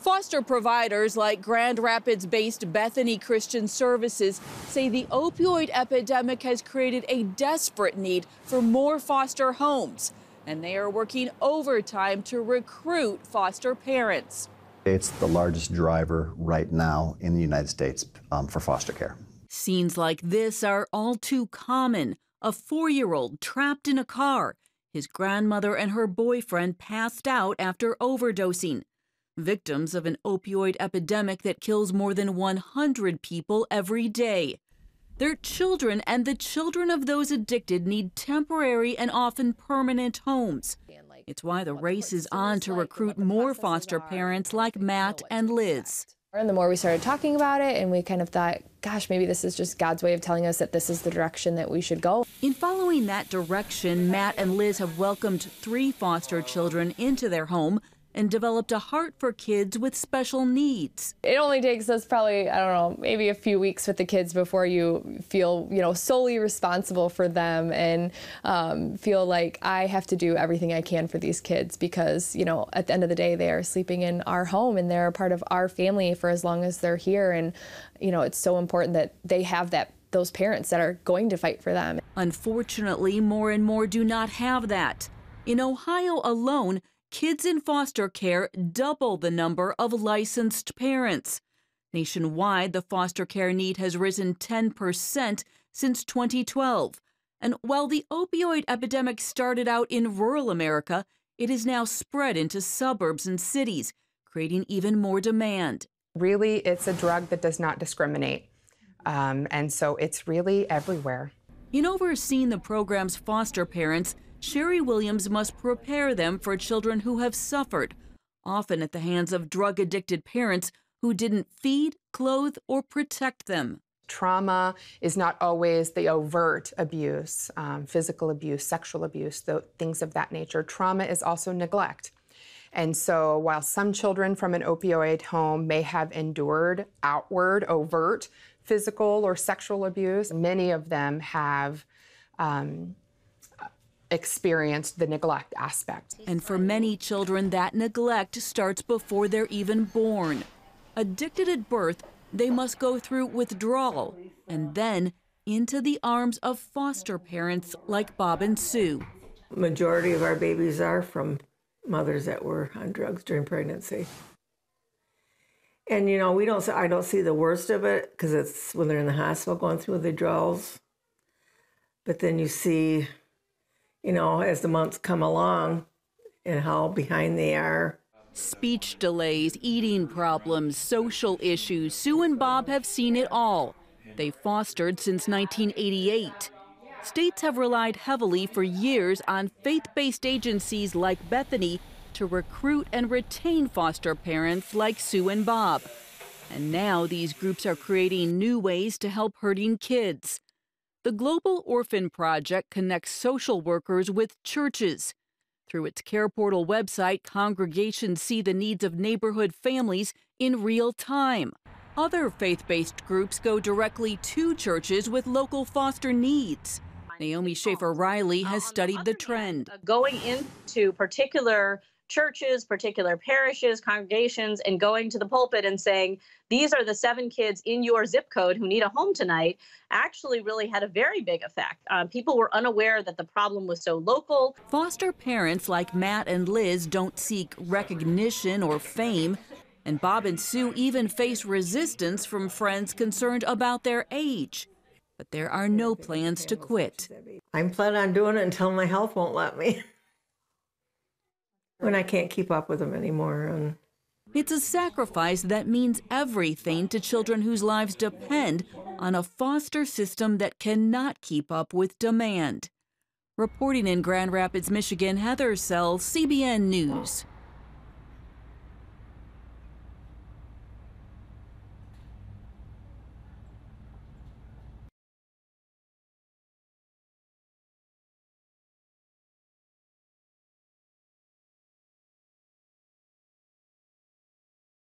Foster providers like Grand Rapids-based Bethany Christian Services say the opioid epidemic has created a desperate need for more foster homes, and they are working overtime to recruit foster parents. It's the largest driver right now in the United States for foster care. Scenes like this are all too common. A 4-year-old trapped in a car. His grandmother and her boyfriend passed out after overdosing. Victims of an opioid epidemic that kills more than 100 people every day. Their children and the children of those addicted need temporary and often permanent homes. It's why the race is on to recruit more foster parents like Matt and Liz. And the more we started talking about it, and we kind of thought, gosh, maybe this is just God's way of telling us that this is the direction that we should go. In following that direction, Matt and Liz have welcomed 3 foster children into their home and developed a heart for kids with special needs. It only takes us probably, I don't know, maybe a few weeks with the kids before you feel, solely responsible for them and feel like I have to do everything I can for these kids because, at the end of the day, they are sleeping in our home and they're a part of our family for as long as they're here. And, it's so important that they have those parents that are going to fight for them. Unfortunately, more and more do not have that. In Ohio alone, kids in foster care double the number of licensed parents. Nationwide, the foster care need has risen 10% since 2012. And while the opioid epidemic started out in rural America, it is now spread into suburbs and cities, creating even more demand. Really, it's a drug that does not discriminate. And so it's really everywhere. In overseeing the program's foster parents, Sherry Williams must prepare them for children who have suffered, often at the hands of drug-addicted parents who didn't feed, clothe, or protect them. Trauma is not always the overt abuse, physical abuse, sexual abuse, things of that nature. Trauma is also neglect. And so while some children from an opioid home may have endured outward, overt, physical or sexual abuse, many of them have experienced the neglect aspect. And for many children, that neglect starts before they're even born. Addicted at birth, they must go through withdrawal and then into the arms of foster parents like Bob and Sue. Majority of our babies are from mothers that were on drugs during pregnancy. And I don't see the worst of it because it's when they're in the hospital going through withdrawals. But then you see, as the months come along and how behind they are. Speech delays, eating problems, social issues. Sue and Bob have seen it all. They fostered since 1988. States have relied heavily for years on faith-based agencies like Bethany to recruit and retain foster parents like Sue and Bob. And now these groups are creating new ways to help hurting kids. The Global Orphan Project connects social workers with churches. Through its Care Portal website, congregations see the needs of neighborhood families in real time. Other faith-based groups go directly to churches with local foster needs. Naomi Schaefer-Riley has studied the trend. Going into particular churches, particular parishes, congregations, and going to the pulpit and saying, these are the 7 kids in your zip code who need a home tonight, actually really had a very big effect. People were unaware that the problem was so local. Foster parents like Matt and Liz don't seek recognition or fame, and Bob and Sue even face resistance from friends concerned about their age. But there are no plans to quit. I'm planning on doing it until my health won't let me. When I can't keep up with them anymore. It's a sacrifice that means everything to children whose lives depend on a foster system that cannot keep up with demand. Reporting in Grand Rapids, Michigan, Heather Sells, CBN News.